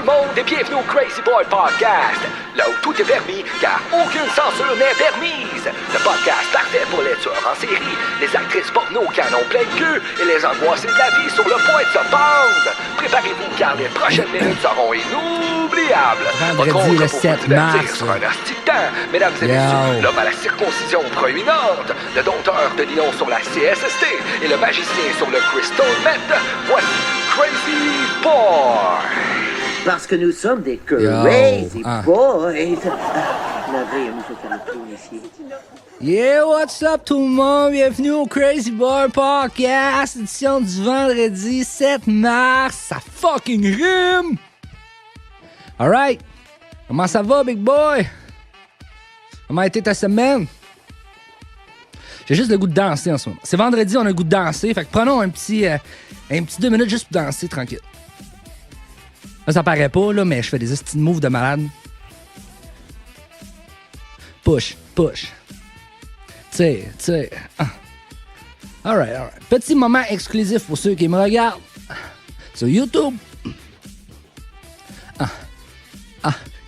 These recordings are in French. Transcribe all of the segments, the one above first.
le monde et bienvenue au Crazy Boy Podcast, là où tout est permis car aucune censure n'est permise. Le podcast parfait pour les tueurs en série, les actrices porno canon plein de queue et les angoissés de la vie sur le point de se pendre. Préparez-vous car les prochaines minutes seront inoubliables. Vendredi le 7 mars. Sur un hostie de temps. Mesdames et messieurs, l'homme à la circoncision proéminente, le dompteur de lion sur la CSST et le magicien sur le Crystal Meth. Voici Crazy Boy. Parce que nous sommes des crazy boys. Navré, on nous fait faire le tour ici. Yeah, what's up tout le monde? Bienvenue au Crazy Boy Podcast, édition du vendredi 7 mars. Ça fucking rime! Alright. Comment ça va, big boy? Comment a été ta semaine? J'ai juste le goût de danser en ce moment. C'est vendredi, on a le goût de danser. Fait que prenons un petit 2 minutes juste pour danser tranquille. Là, ça paraît pas, là, mais je fais des petits moves de malade. Push, push. Tire. Alright. Petit moment exclusif pour ceux qui me regardent sur YouTube.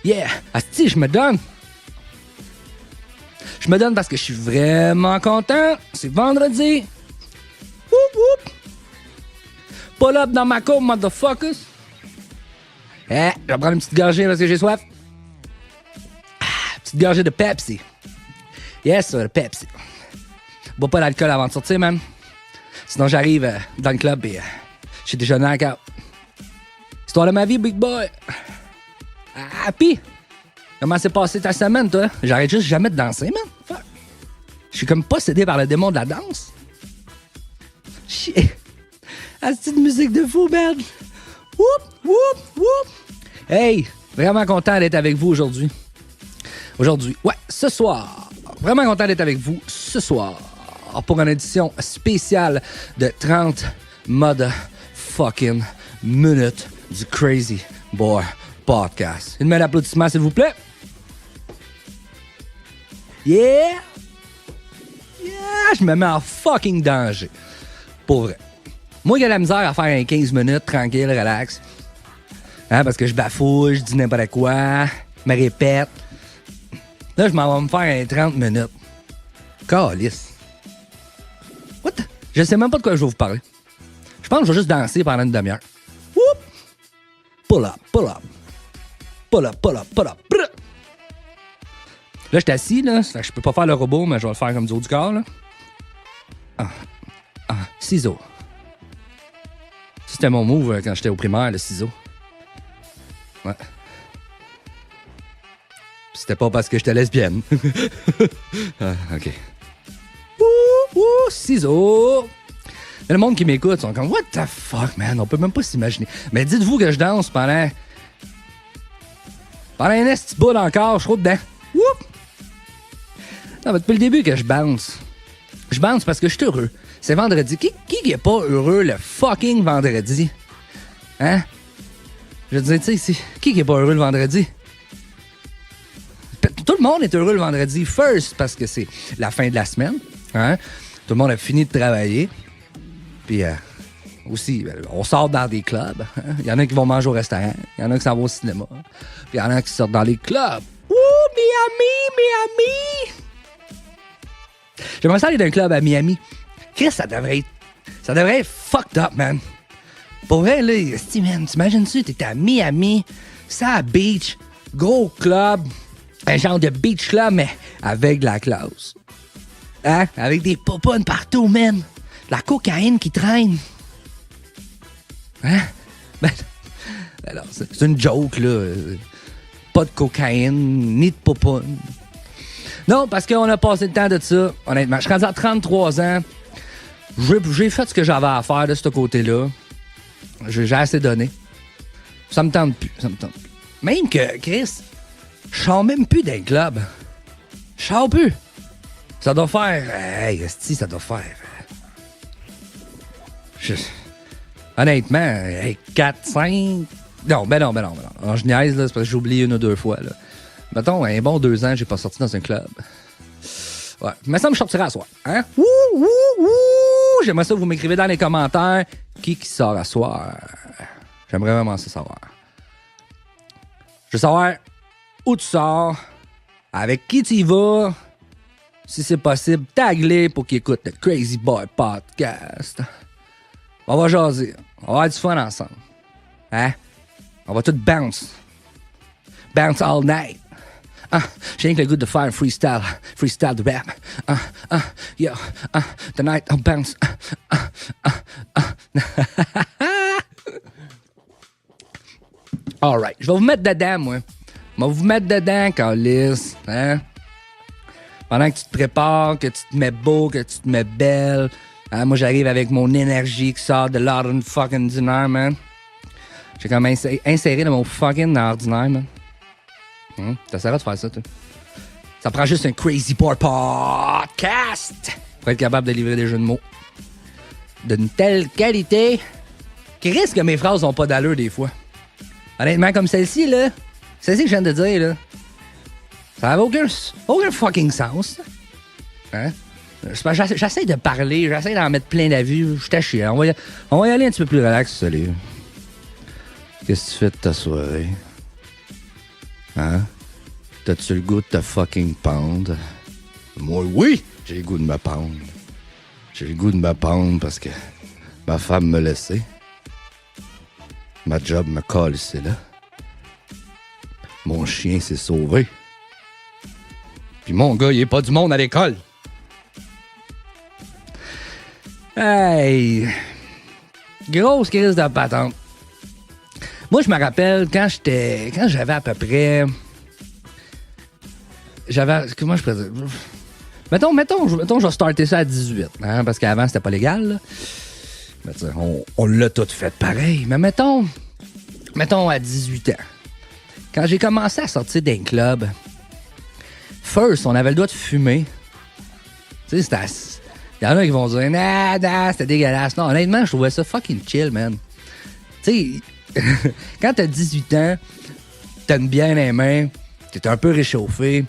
Yeah. Asti, je me donne. Je me donne parce que je suis vraiment content. C'est vendredi. Whoop. Pull up dans ma cour, motherfuckers. Je vais prendre une petite gorgée parce que j'ai soif. Petite gorgée de Pepsi. Yes, le Pepsi. Bois pas d'alcool avant de sortir, man. Sinon, j'arrive dans le club et je suis déjà knock-out. Histoire de ma vie, big boy. Happy. Comment s'est passée ta semaine, toi? J'arrête juste jamais de danser, man. Fuck. Je suis comme possédé par le démon de la danse. Shit. Ah, c'est une musique de fou, man. Whoop. Hey, vraiment content d'être avec vous aujourd'hui. Ce soir. Vraiment content d'être avec vous ce soir pour une édition spéciale de 30 motherfucking minutes du Crazy Boy Podcast. Une main d'applaudissement, s'il vous plaît. Yeah! Je me mets en fucking danger. Pour vrai. Moi, il y a la misère à faire un 15 minutes, tranquille, relax. Parce que je bafouille, je dis n'importe quoi, je me répète. Là, je m'en vais me faire un 30 minutes. Calisse. What? Je sais même pas de quoi je vais vous parler. Je pense que je vais juste danser pendant une demi-heure. Whoop! Pull up. Brr. Là, je suis assis, là. Je peux pas faire le robot, mais je vais le faire comme du haut du corps, là. Ciseaux. C'était mon move quand j'étais au primaire, le ciseau. Ouais. C'était pas parce que j'étais lesbienne. OK. Ciseaux. Mais le monde qui m'écoute sont comme, what the fuck, man? On peut même pas s'imaginer. Mais dites-vous que je danse pendant un petit bout encore, je suis trop dedans. Whoop! Non, mais depuis le début que je bounce. Je bounce parce que je suis heureux. C'est vendredi. Qui est pas heureux le fucking vendredi? Hein? Je veux dire, tu sais, qui est pas heureux le vendredi? Tout le monde est heureux le vendredi. First, parce que c'est la fin de la semaine. Hein? Tout le monde a fini de travailler. Puis aussi, on sort dans des clubs. Hein? Il y en a qui vont manger au restaurant. Il y en a qui s'en vont au cinéma. Puis il y en a qui sortent dans les clubs. Ouh, Miami! J'aimerais ça aller d'un club à Miami. Chris, ça devrait être fucked up, man. Pour vrai, là, man, t'imagines-tu, t'es à Miami, c'est à beach, gros club, un genre de beach club, mais avec de la classe. Hein? Avec des popounes partout, man. De la cocaïne qui traîne. Hein? Ben non, c'est une joke, là. Pas de cocaïne, ni de popounes. Non, parce qu'on a passé le temps de ça, honnêtement. Je suis rendu à 33 ans. J'ai fait ce que j'avais à faire de ce côté-là. J'ai assez donné. Ça me tente plus. Même que, Chris, je sors même plus d'un club. Je sors plus. Ça doit faire... Hey, esti, ça doit faire... Honnêtement, 4, 5... Non. Je niaise, là, c'est parce que j'ai oublié 1 ou 2 fois, là. Mettons, un bon 2 ans, j'ai pas sorti dans un club. Ouais. Mais ça me sortira à soir. Hein? Ouh! J'aimerais ça que vous m'écrivez dans les commentaires qui sort à soir. J'aimerais vraiment ça savoir. veux savoir où tu sors, avec qui tu y vas. Si c'est possible, tag-les pour qu'ils écoutent le Crazy Boy Podcast. On va jaser. On va avoir du fun ensemble. Hein? On va tout bounce. Bounce all night. J'ai rien que le goût de faire un freestyle. Freestyle de rap. Yo. Tonight, I'll bounce. All right. Je vais vous mettre dedans, moi. Je vais vous mettre dedans, Carlis. Hein? Pendant que tu te prépares, que tu te mets beau, que tu te mets belle. Hein? Moi, j'arrive avec mon énergie qui sort de l'ordinaire fucking dîner, man. J'ai quand même inséré dans mon fucking ordinaire, man. T'essaieras de faire ça, toi. Ça prend juste un Crazy Boy Podcast pour être capable de livrer des jeux de mots d'une telle qualité qui risque que mes phrases n'ont pas d'allure des fois. Honnêtement, comme celle-ci, là. Celle-ci que je viens de dire, là. Ça n'avait aucun fucking sens. Hein? J'essaie de parler, j'essaie d'en mettre plein la vue. Je t'achète. On va y aller un petit peu plus relax, salut. Qu'est-ce que tu fais de ta soirée? Hein? T'as-tu le goût de te fucking pendre? Moi, oui! J'ai le goût de me pendre. J'ai le goût de me pendre parce que ma femme me laissait. Ma job me colle ici, là. Mon chien s'est sauvé. Puis mon gars, il est pas du monde à l'école. Hey! Grosse crise de patente. Moi, je me rappelle quand j'avais à peu près... Comment je pourrais dire? Mettons, je vais starter ça à 18, hein, parce qu'avant, c'était pas légal, là. Mais on l'a tout fait pareil. Mais mettons à 18 ans. Quand j'ai commencé à sortir d'un club, first, on avait le droit de fumer. Tu sais, il y en a qui vont dire, nah, c'était dégueulasse. Non, honnêtement, je trouvais ça fucking chill, man. Tu sais, quand t'as 18 ans, t'as une bière dans les mains, t'es un peu réchauffé,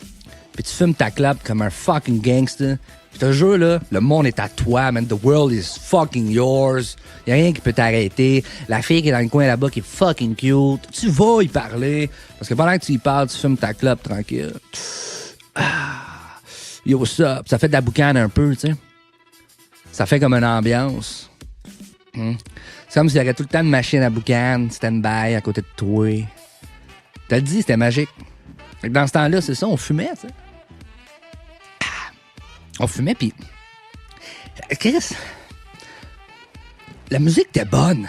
puis tu fumes ta clope comme un fucking gangster. Je te jure, là, le monde est à toi, man. The world is fucking yours. Y'a rien qui peut t'arrêter. La fille qui est dans le coin là-bas qui est fucking cute. Tu vas y parler. Parce que pendant que tu y parles, tu fumes ta clope tranquille. Yo, ça fait de la boucane un peu, tu sais. Ça fait comme une ambiance. C'est comme s'il y avait tout le temps une machine à boucane, stand-by à côté de toi. T'as le dit, c'était magique. Dans ce temps-là, c'est ça, on fumait, tu sais. On fumait, puis... Chris, la musique était bonne.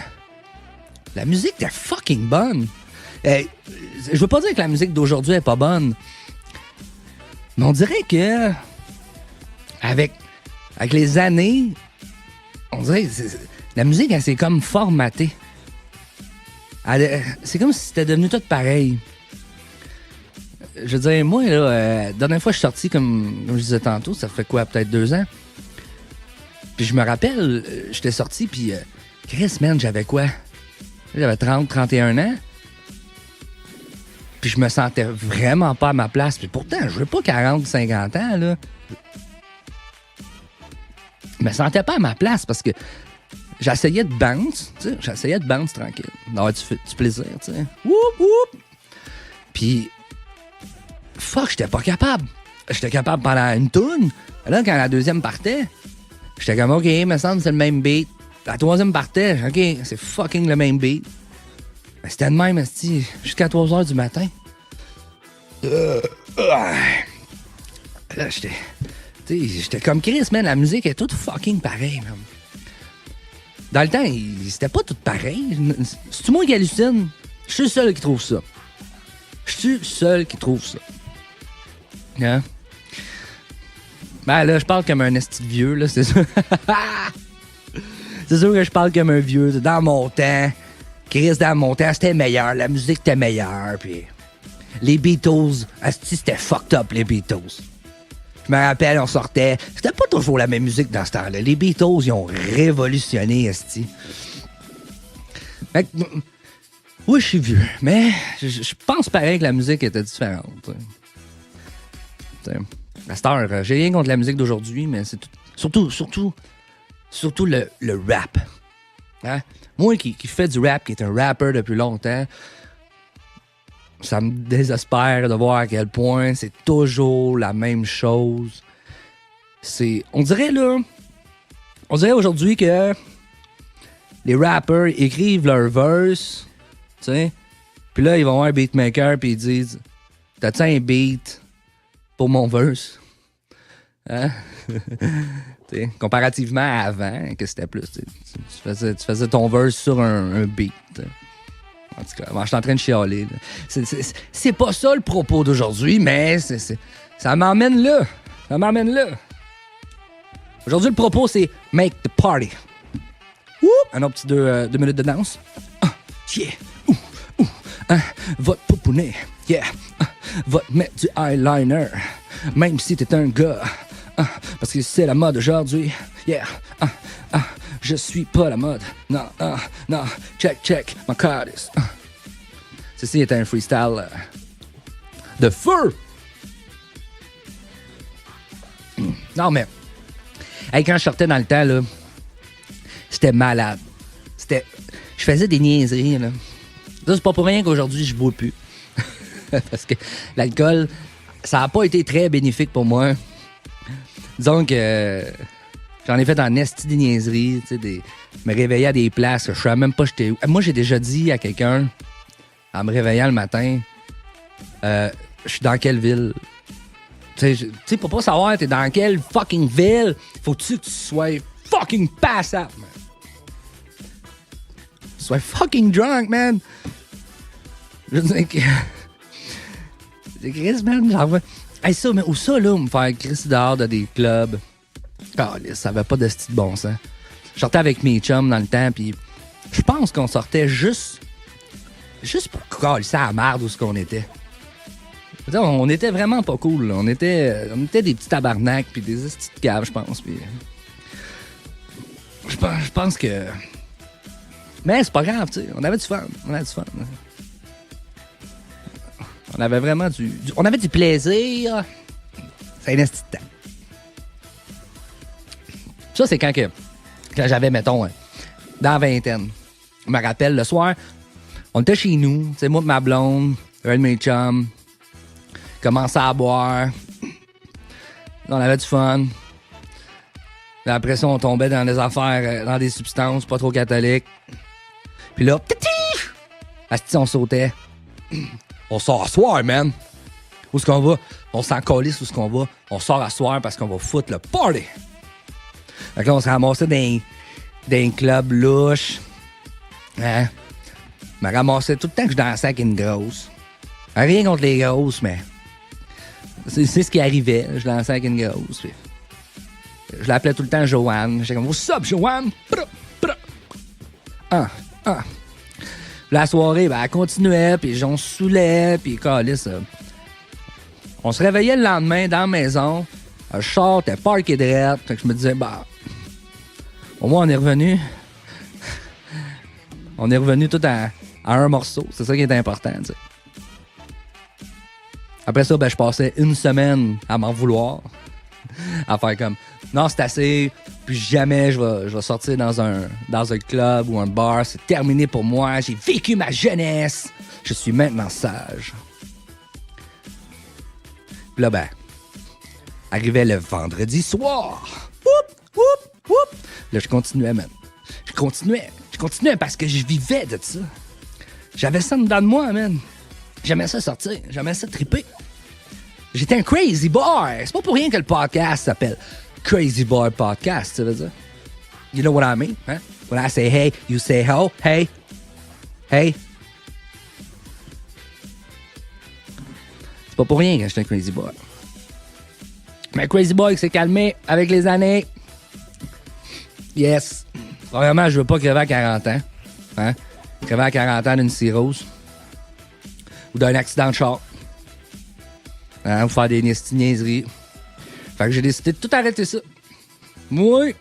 La musique était fucking bonne. Je veux pas dire que la musique d'aujourd'hui est pas bonne, mais on dirait que... Avec les années, on dirait que la musique, elle s'est comme formatée. C'est comme si c'était devenu tout pareil. Je veux dire, moi, là, la dernière fois que je suis sorti, comme je disais tantôt, ça fait quoi, peut-être 2 ans? Puis je me rappelle, j'étais sorti, puis Chris, man, j'avais quoi? J'avais 30, 31 ans. Puis je me sentais vraiment pas à ma place. Puis pourtant, je veux pas 40, 50 ans, là. Je me sentais pas à ma place parce que j'essayais de bounce, tu sais, j'essayais de bounce tranquille, d'avoir du plaisir, tu sais. Whoop, whoop! Puis... Fuck, j'étais pas capable. J'étais capable pendant une toune. Là, quand la deuxième partait, j'étais comme, OK, me semble que c'est le même beat. La troisième partait, OK, c'est fucking le même beat. Mais c'était de même, esti, jusqu'à 3h du matin. Là, j'étais comme Chris, man, la musique est toute fucking pareille, man. Dans le temps, c'était pas tout pareil. C'est-tu moi qui hallucine? Je suis le seul qui trouve ça. Je suis le seul qui trouve ça. Hein? Ben là, je parle comme un esti de vieux, là, c'est sûr. C'est sûr que je parle comme un vieux. Dans mon temps, Chris, dans mon temps, c'était meilleur. La musique était meilleure. Puis les Beatles, esti, c'était fucked up, les Beatles. Je me rappelle, on sortait. C'était pas toujours la même musique dans ce temps-là. Les Beatles, ils ont révolutionné, esti. Fait que, oui, je suis vieux, mais je pense pareil que la musique était différente. À cette heure, j'ai rien contre la musique d'aujourd'hui, mais c'est surtout le rap. Hein? Moi qui fais du rap, qui est un rapper depuis longtemps, ça me désespère de voir à quel point c'est toujours la même chose. On dirait aujourd'hui que les rappers écrivent leurs verse, tu sais, puis là, ils vont voir un beatmaker puis ils disent « T'as-tu un beat pour mon verse? » Hein? Comparativement à avant, que c'était plus, tu faisais ton verse sur un beat. En tout cas, je suis en train de chialer. C'est pas ça le propos d'aujourd'hui, mais ça m'emmène là. Ça m'emmène là. Aujourd'hui, le propos, c'est « Make the party ». Un autre petit 2 minutes de danse. Yeah. Va te pouponner. Yeah. Va te mettre du eyeliner. Même si t'es un gars. Parce que c'est la mode aujourd'hui. Yeah. Je suis pas la mode. Non. Check. My card is. Ceci est un freestyle de feu. Non, mais. Hey, quand je sortais dans le temps, là, c'était malade. Je faisais des niaiseries, là. Ça, c'est pas pour rien qu'aujourd'hui, je bois plus. Parce que l'alcool, ça a pas été très bénéfique pour moi. Disons que j'en ai fait en esti des niaiseries, tu sais, me réveiller à des places que je savais même pas j'étais où. Moi, j'ai déjà dit à quelqu'un, en me réveillant le matin, je suis dans quelle ville? Tu sais, pour pas savoir t'es dans quelle fucking ville, faut-tu que tu sois fucking passable, man? Tu sois fucking drunk, man! Je veux dire que... C'est Chris, man, genre... Hey, ça, mais où ça, là, me faire Chris dehors de des clubs? Ça avait pas de style bon sens. Je sortais avec mes chums dans le temps, puis je pense qu'on sortait juste pour coller ça à la merde où ce qu'on était. On était vraiment pas cool, là. On était des petits tabarnaks, puis des petites caves, je pense, puis... Je pense que... Mais c'est pas grave, tu sais. On avait du fun. On avait vraiment on avait du plaisir. C'est un esti de temps. Ça, c'est quand j'avais, mettons, dans la vingtaine. Je me rappelle, le soir, on était chez nous, tu sais, moi et ma blonde, un de mes chums, commençait à boire. On avait du fun. Puis après ça, on tombait dans des affaires, dans des substances pas trop catholiques. Puis là, asti, on sautait. On sort à soir, man. Où est-ce qu'on va? On s'en calisse où est-ce qu'on va? On sort à soir parce qu'on va foutre le party. Fait que là, on se ramassait dans un club louche. Hein? Je me ramassais tout le temps que je dansais avec une grosse. Rien contre les grosses, mais... C'est ce qui arrivait. Je dansais avec une grosse. Puis... Je l'appelais tout le temps Joanne. J'étais comme, what's up, Joanne? La soirée, ben, elle continuait, puis on se saoulait, puis calisse. On se réveillait le lendemain dans la maison. Le char était parké direct. Fait que je me disais, bah, au moins on est revenu. On est revenu tout à un morceau. C'est ça qui est important, tu sais. Après ça, ben, je passais une semaine à m'en vouloir. À faire comme, non, c'est assez, puis jamais je vais sortir dans un club ou un bar, c'est terminé pour moi, j'ai vécu ma jeunesse, je suis maintenant sage. Puis là, ben, arrivait le vendredi soir. Là, je continuais, man. Je continuais parce que je vivais de ça. J'avais ça dedans de moi, man. J'aimais ça sortir, j'aimais ça triper. J'étais un crazy boy. C'est pas pour rien que le podcast s'appelle Crazy Boy Podcast, ça veut dire. You know what I mean? Hein? When I say hey, you say ho. Hey. Hey. C'est pas pour rien que j'étais un crazy boy. Mais crazy boy qui s'est calmé avec les années. Yes. Premièrement, je veux pas crever à 40 ans. Hein? Crever à 40 ans d'une cirrhose. Ou d'un accident de char. Hein, pour faire des niaiseries. Fait que j'ai décidé de tout arrêter ça. Oui.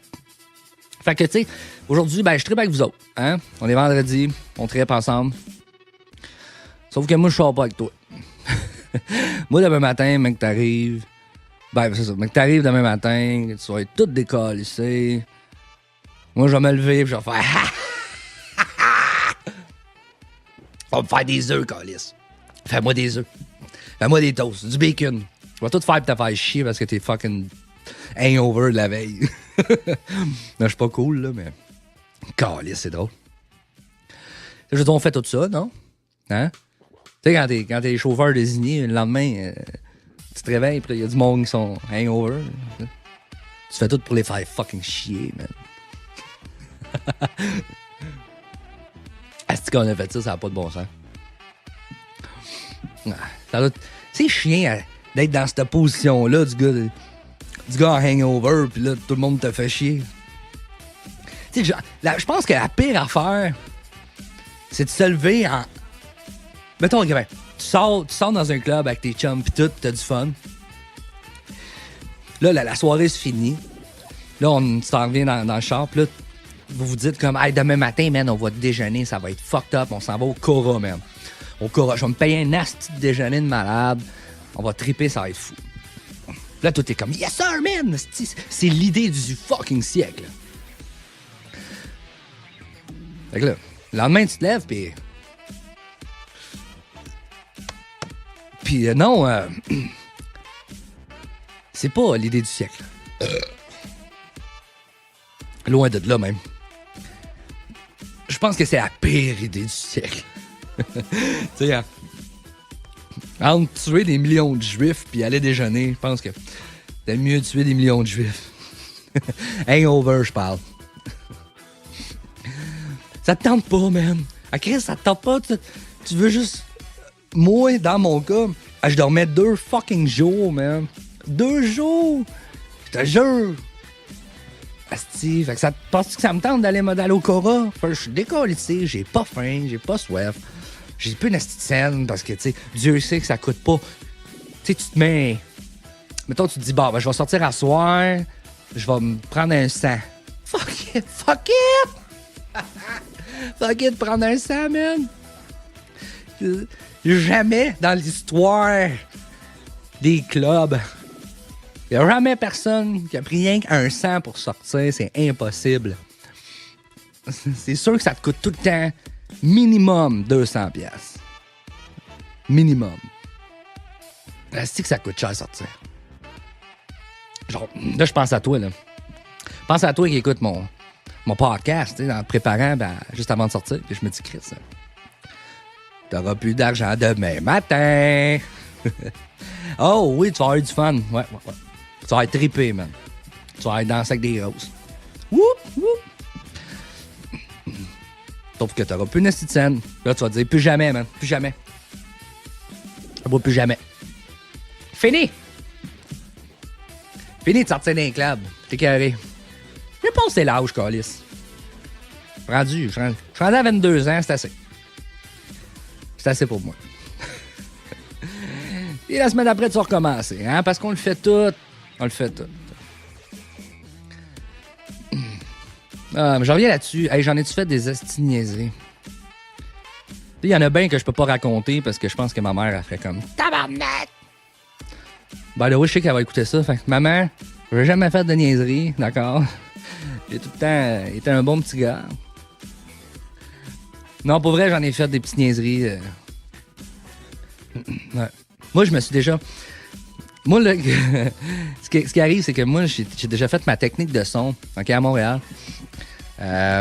Fait que, tu sais, aujourd'hui, ben, je tripe avec vous autres. Hein? On est vendredi, on tripe ensemble. Sauf que moi, je sors pas avec toi. Moi, demain matin, mec, t'arrives. Ben, c'est ça. Mec, t'arrives demain matin, que tu vas être tout décalissé. Moi, je vais me lever, puis je vais faire. On va me faire des œufs, calice. Fais-moi des œufs. Fais-moi des toasts, du bacon. Je vais tout faire pour te faire chier parce que t'es fucking hangover de la veille. Non, je suis pas cool, là, mais... Calisse, c'est drôle. Je veux dire, on fait tout ça, non? Hein? Tu sais, quand t'es chauffeur désigné, le lendemain, tu te réveilles, puis il y a du monde qui sont hangover. Tu fais tout pour les faire fucking chier, man. Est-ce qu'on a fait ça n'a pas de bon sens? C'est chiant d'être dans cette position-là du gars en hangover, puis là, tout le monde te fait chier. Tu sais, je pense que la pire affaire, c'est de se lever en... Mettons, tu sors dans un club avec tes chums, puis tout, t'as du fun. Là, la soirée se finit. Là, on s'en revient dans le char, puis là, vous vous dites comme, hey, demain matin, man, on va déjeuner, ça va être fucked up, on s'en va au Cora, man. Au Cora, je vais me payer un nasty de déjeuner de malade, on va triper, ça va être fou. Là, tout est comme, yes sir, man! C'est l'idée du fucking siècle. Fait que là, le lendemain, tu te lèves, puis non, c'est pas l'idée du siècle. Loin de là, même. Je pense que c'est la pire idée du siècle. Tu sais, entre tuer des millions de juifs puis aller déjeuner, je pense que c'est mieux de tuer des millions de juifs. Hangover, je parle. Ça te tente pas, man. À Chris, ça te tente pas. Tu veux juste... Moi, dans mon cas, je dormais 2 fucking jours, man. 2 jours! Je te jure! Asti, fait que ça penses-tu que ça me tente d'aller au Cora? Je suis décollissé, j'ai pas faim, j'ai pas soif. J'ai plus une asti de scène parce que, tu sais, Dieu sait que ça coûte pas. Tu sais, tu te mets... Mettons, tu te dis, bah, ben, je vais sortir à soir, je vais me prendre un 100. Fuck it! Fuck it! Fuck it, prendre un 100, man! Jamais dans l'histoire des clubs, il n'y a jamais personne qui a pris rien qu'un 100 pour sortir. C'est impossible. C'est sûr que ça te coûte tout le temps minimum 200 pièces. Minimum. C'est que ça coûte cher à sortir. Genre, là, je pense à toi, là. Pense à toi qui écoute mon podcast, tu sais, en préparant, juste avant de sortir. Puis je me dis, Chris, t'auras plus d'argent demain matin. Oh oui, tu vas avoir du fun. Ouais. Tu vas être trippé, man. Tu vas être danser avec des roses. Woup, woup. Sauf que t'auras plus une petite scène. Là, tu vas te dire, plus jamais, man. Plus jamais. Ça va plus jamais. Fini. Fini de sortir d'un club. T'es carré. Je pense que c'est l'âge, câlisse. Je suis rendu à 22 ans, c'est assez. C'est assez pour moi. Et la semaine après, tu vas recommencer, hein? Parce qu'on le fait tout. On le fait tout. Mais je reviens là-dessus. Hey, j'en ai-tu fait des esti-niaisés? Il y en a bien que je peux pas raconter parce que je pense que ma mère a fait comme tabarnak! Ben là, oui, je sais qu'elle va écouter ça. Fait que maman, j'ai jamais fait de niaiserie, d'accord? J'ai tout le temps été un bon petit gars. Non, pour vrai, j'en ai fait des petites niaiseries. Ouais. Moi, je me suis déjà... Moi, là, ce qui arrive, c'est que moi, j'ai déjà fait ma technique de son, OK, à Montréal,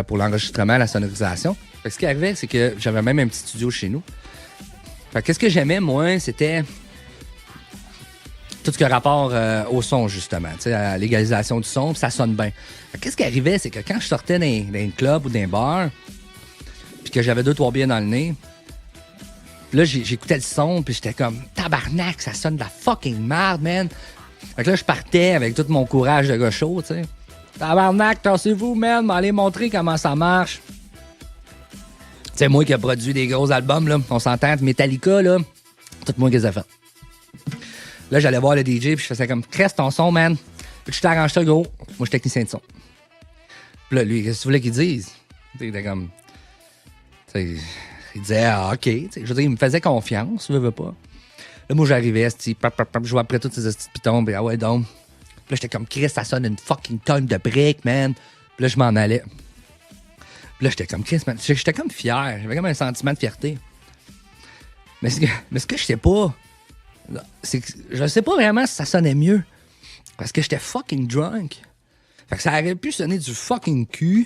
pour l'enregistrement, la sonorisation. Fait que ce qui arrivait, c'est que j'avais même un petit studio chez nous. Fait que qu'est-ce que j'aimais, moi, c'était tout ce qui a rapport au son, justement, tu sais, à la légalisation du son, puis ça sonne bien. Fait que qu'est-ce qui arrivait, c'est que quand je sortais d'un club ou d'un bar, puis que j'avais 2-3 bières dans le nez, puis là, j'écoutais le son, puis j'étais comme tabarnak, ça sonne de la fucking merde, man. Fait que là, je partais avec tout mon courage de gars chaud, tu sais. Tabarnak, tassez-vous, man, m'allez montrer comment ça marche. Tu sais, moi qui ai produit des gros albums, là, on s'entend, Metallica, là, tout moi qui les ai fait. Là, j'allais voir le DJ, puis je faisais comme, cresse ton son, man. Puis tu t'arranges ça, gros. Moi, je suis technicien de son. Puis là, lui, qu'est-ce que tu voulais qu'il dise? Il était comme, tu sais, il disait, ah, OK. Je veux dire, il me faisait confiance, je veux pas. Là, moi, j'arrivais, je jouais après toutes ces petits pitons, puis ah ouais, donc. Puis là, j'étais comme, Chris, ça sonne une fucking tonne de briques, man. Puis là, je m'en allais. Puis là, j'étais comme, Chris, man. J'étais comme fier. J'avais comme un sentiment de fierté. Mais ce que je sais pas, c'est que je sais pas vraiment si ça sonnait mieux. Parce que j'étais fucking drunk. Fait que ça aurait pu sonner du fucking cul.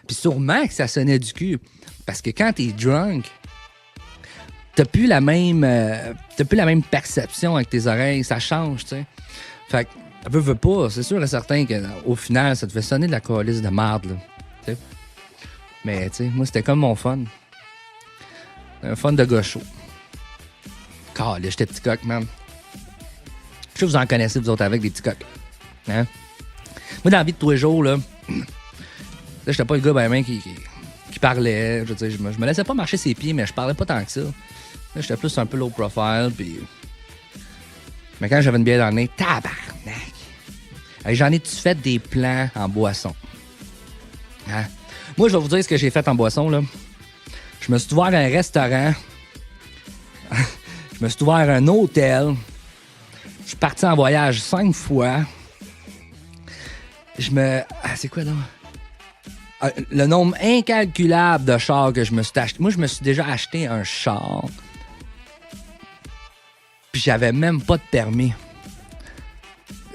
Puis sûrement que ça sonnait du cul. Parce que quand t'es drunk, t'as plus la même perception avec tes oreilles. Ça change, tu sais. Fait que, veux pas, c'est sûr et certain qu'au final, ça te fait sonner de la coalice de marde, là. T'sais. Mais, tu sais, moi, c'était comme mon fun. Un fun de gaucho. Calé, j'étais petit coq, man. Je sais que vous en connaissez, vous autres, avec des petits coqs. Hein? Moi, dans la vie de tous les jours, là, j'étais pas le gars ben qui parlait. Je veux dire, je me laissais pas marcher ses pieds, mais je parlais pas tant que ça. Là, j'étais plus un peu low profile, puis... Mais quand j'avais une bière dans le nez, tabarnak! Hey, j'en ai-tu fait des plans en boisson? Hein? Moi, je vais vous dire ce que j'ai fait en boisson, là. Je me suis ouvert un restaurant. Je me suis ouvert un hôtel. Je suis parti en voyage 5 fois. C'est quoi, donc? Le nombre incalculable de chars que je me suis acheté. Moi, je me suis déjà acheté un char. Puis j'avais même pas de permis.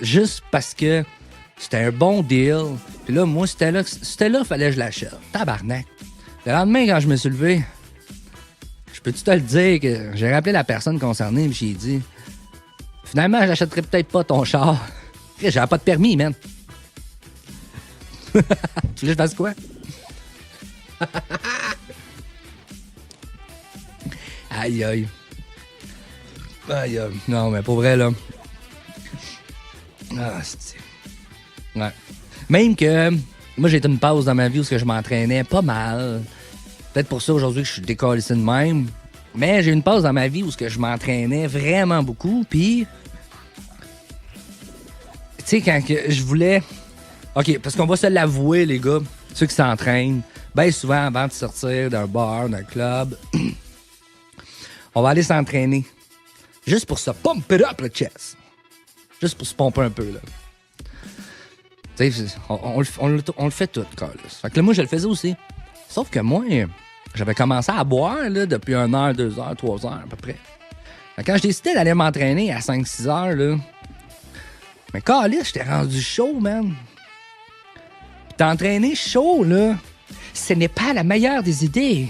Juste parce que c'était un bon deal. Puis là, moi, c'était là, fallait que je l'achète. Tabarnak. Le lendemain, quand je me suis levé, je peux-tu te le dire que j'ai rappelé la personne concernée et j'ai dit finalement, j'achèterai peut-être pas ton char. J'avais pas de permis, man. Tu voulais que je fasse quoi? Aïe, aïe. Aïe, aïe. Non, mais pour vrai, là. Ah, c'est... Ouais. Même que moi, j'ai été une pause dans ma vie où je m'entraînais pas mal. Peut-être pour ça, aujourd'hui, que je suis décalissé de même. Mais j'ai eu une pause dans ma vie où je m'entraînais vraiment beaucoup. Puis, tu sais, quand je voulais... OK, parce qu'on va se l'avouer, les gars, ceux qui s'entraînent, bien souvent, avant de sortir d'un bar, d'un club, on va aller s'entraîner. Juste pour se pump it up, le chest. Juste pour se pomper un peu, là. Tu sais, on le fait tout, Carlos. Fait que là, moi, je le faisais aussi. Sauf que moi, j'avais commencé à boire, là, depuis 1 heure, 2 heures, 3 heures, à peu près. Fait que quand je décidais d'aller m'entraîner à 5-6 heures, là, mais Carlos, j'étais rendu chaud, man. Puis t'entraîner chaud, là, ce n'est pas la meilleure des idées.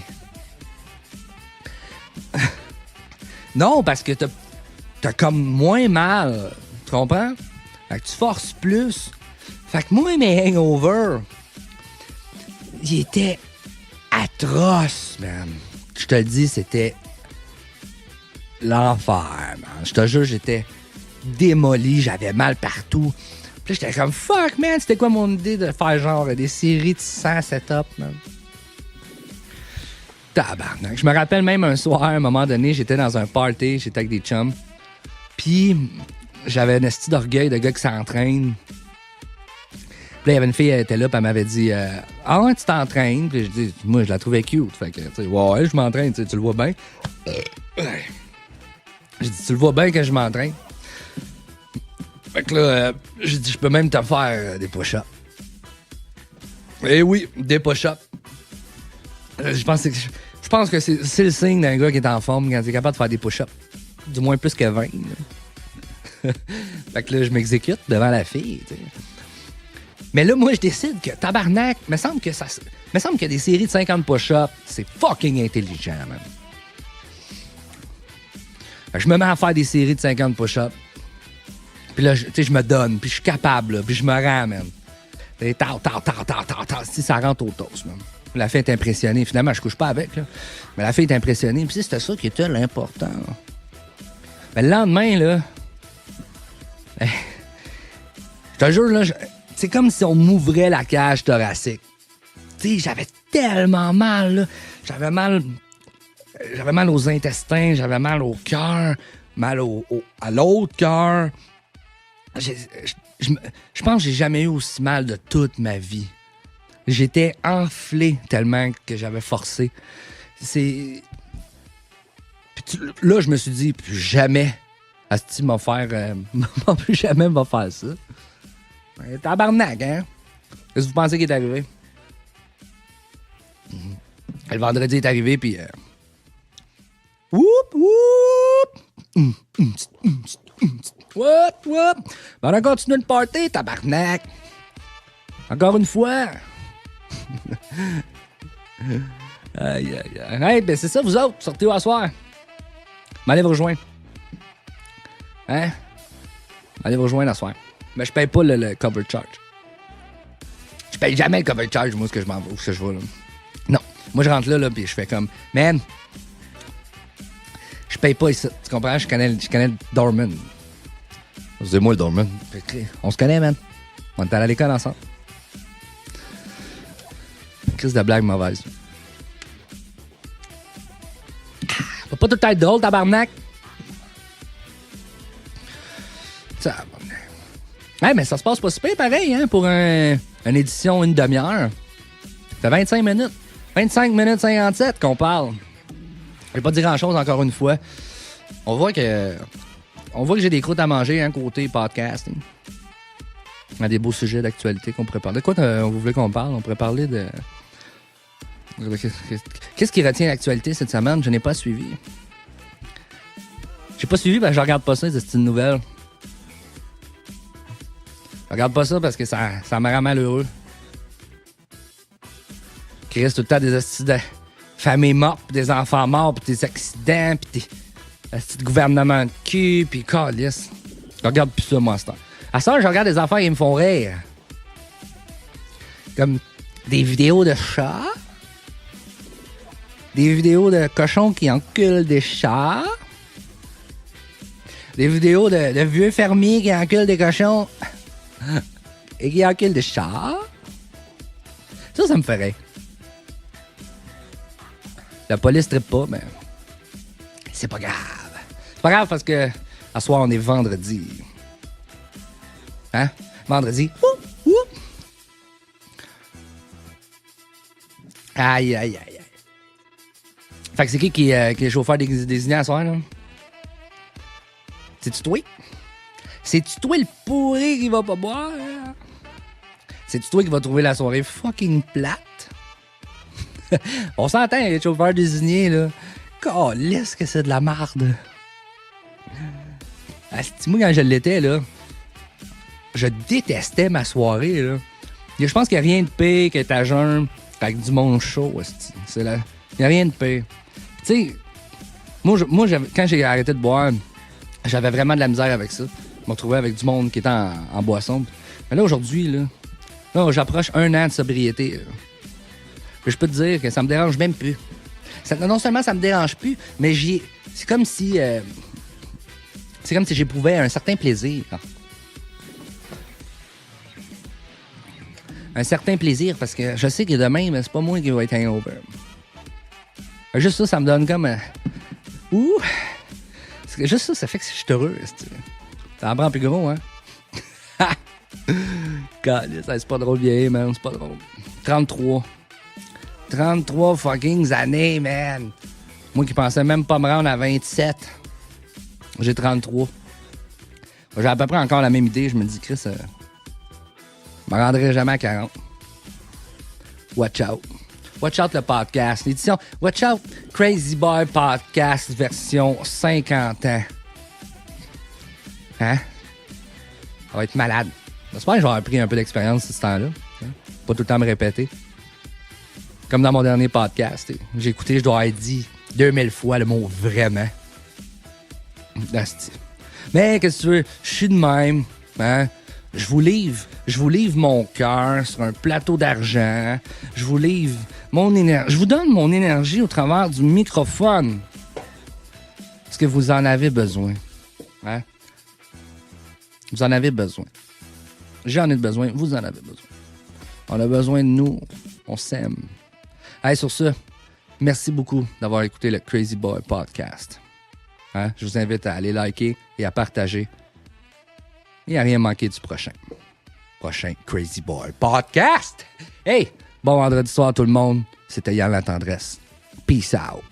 Non, parce que t'as comme moins mal. Tu comprends? Fait que tu forces plus. Fait que moi, mes hangovers, ils étaient atroces, man. Je te le dis, c'était l'enfer, man. Je te jure, j'étais démoli, j'avais mal partout. Puis là, j'étais comme, fuck, man, c'était quoi mon idée de faire genre des séries de 100 setup, man? Tabarnak. Je me rappelle même un soir, à un moment donné, j'étais dans un party, j'étais avec des chums. Puis, j'avais un esti d'orgueil de gars qui s'entraîne. Puis là, il y avait une fille, elle était là, puis elle m'avait dit ah ouais, tu t'entraînes? Puis je dis, moi, je la trouvais cute. Fait que, tu sais, ouais, je m'entraîne, tu le vois bien. J'ai dit, tu le vois bien que je m'entraîne? Fait que là, j'ai dit, je peux même te faire des push-ups. Eh oui, des push-ups. Je pense que c'est le signe d'un gars qui est en forme quand il est capable de faire des push-ups. Du moins plus que 20. Fait que là, je m'exécute devant la fille, tu sais. Mais là, moi, je décide que tabarnak, me semble que des séries de 50 push-ups, c'est fucking intelligent, man. Fait que je me mets à faire des séries de 50 push-ups. Puis là, tu sais, je me donne, puis je suis capable, là, puis je me rends, man. Si ça rentre au toast, man. La fille est impressionnée. Finalement, je couche pas avec, là. Mais la fille est impressionnée. Puis c'était ça qui était l'important. Mais le lendemain, là... je te jure, là... C'est comme si on m'ouvrait la cage thoracique. Tu sais, j'avais tellement mal, là. J'avais mal aux intestins, j'avais mal au cœur, mal à l'autre cœur. Je pense que j'ai jamais eu aussi mal de toute ma vie. J'étais enflé tellement que j'avais forcé. Là, je me suis dit, plus jamais, Asti m'a faire... plus jamais m'a faire ça. Tabarnak, hein? Qu'est-ce que vous pensez qui est arrivé? Le vendredi est arrivé, puis... Whoop, whoop! What? Ben, on a continué le party, tabarnak. Encore une fois. Aïe. Hey, ben c'est ça, vous autres, sortez au soir. M'allez vous rejoindre. Hein? Allez vous rejoindre à soir. Mais je paye pas le cover charge. Je paye jamais le cover charge, moi, ce que je m'en vais, ce que je vais, là. Non. Moi, je rentre là, puis je fais comme, man, je paye pas ici. Tu comprends? Je connais Dorman. C'est moi le Dorman. On se connaît, man. On est allé à l'école ensemble. Crise de blague mauvaise. Faut pas tout être drôle, tabarnak. Ça. Ouais, mais ça se passe pas super pareil, hein, pour une édition une demi-heure. Ça fait 25 minutes. 25 minutes 57 qu'on parle. Je vais pas dire grand-chose encore une fois. On voit que j'ai des croûtes à manger, hein, côté podcast. Hein. On a des beaux sujets d'actualité qu'on pourrait parler. De quoi vous voulez qu'on parle? On pourrait parler de... Qu'est-ce qui retient l'actualité cette semaine? Je n'ai pas suivi. J'ai pas suivi, je regarde pas ça, c'est une nouvelle. Je regarde pas ça parce que ça me rend malheureux. Qu'il reste tout le temps des hosties de familles mortes, pis des enfants morts, pis des accidents, pis des hosties de gouvernement de cul, pis câlisse. Je regarde plus ça, moi, à ce temps. À ça, je regarde des affaires qui me font rire. Comme des vidéos de chats. Des vidéos de cochons qui enculent des chats. Des vidéos de vieux fermiers qui enculent des cochons et qui enculent des chats. Ça me ferait. La police trippe pas, mais c'est pas grave. C'est pas grave parce que à soir, on est vendredi. Hein? Vendredi. Ouh, ouh. Aïe. Fait que c'est qui est chauffeur désigné à soir, là? C'est-tu toi? C'est-tu toi le pourri qui va pas boire? C'est-tu toi qui va trouver la soirée fucking plate? On s'entend, les chauffeurs désignés, là. Calisse que c'est de la marde. Moi, quand je l'étais, là, je détestais ma soirée, là. Je pense qu'il n'y a rien de pire que ta jeune avec du monde chaud. Il n'y a rien de pire. Tu sais, moi quand j'ai arrêté de boire, j'avais vraiment de la misère avec ça. Je me retrouvais avec du monde qui était en boisson. Mais là, aujourd'hui, là, j'approche 1 an de sobriété. Puis je peux te dire que ça me dérange même plus. Non seulement ça me dérange plus, mais c'est comme si j'éprouvais un certain plaisir. Un certain plaisir, parce que je sais que demain, c'est pas moi qui va être hangover. Juste ça me donne comme... Ouh! Juste ça fait que je suis heureux. Ça en prend plus gros, hein? C'est pas drôle vieillir, man. C'est pas drôle. 33 fucking années, man. Moi qui pensais même pas me rendre à 27. J'ai 33. J'ai à peu près encore la même idée. Je me dis, Chris, je me rendrai jamais à 40. Watch out. Watch out le podcast. L'édition Watch out Crazy Boy Podcast version 50 ans. Hein? Ça va être malade. J'espère que j'aurai pris un peu d'expérience ce temps-là. Hein? Pas tout le temps me répéter. Comme dans mon dernier podcast. J'ai écouté, je dois avoir dit 2000 fois le mot vraiment. Mais qu'est-ce que tu veux? Je suis de même. Hein? Je vous livre mon cœur sur un plateau d'argent. Je vous livre mon énergie. Je vous donne mon énergie au travers du microphone. Parce que vous en avez besoin. Hein? Vous en avez besoin. J'en ai besoin. Vous en avez besoin. On a besoin de nous. On s'aime. Allez, sur ce, merci beaucoup d'avoir écouté le Crazy Boy Podcast. Hein? Je vous invite à aller liker et à partager. Et à rien manquer du prochain Crazy Boy Podcast. Hey, bon vendredi soir tout le monde. C'était Yann La Tendresse. Peace out.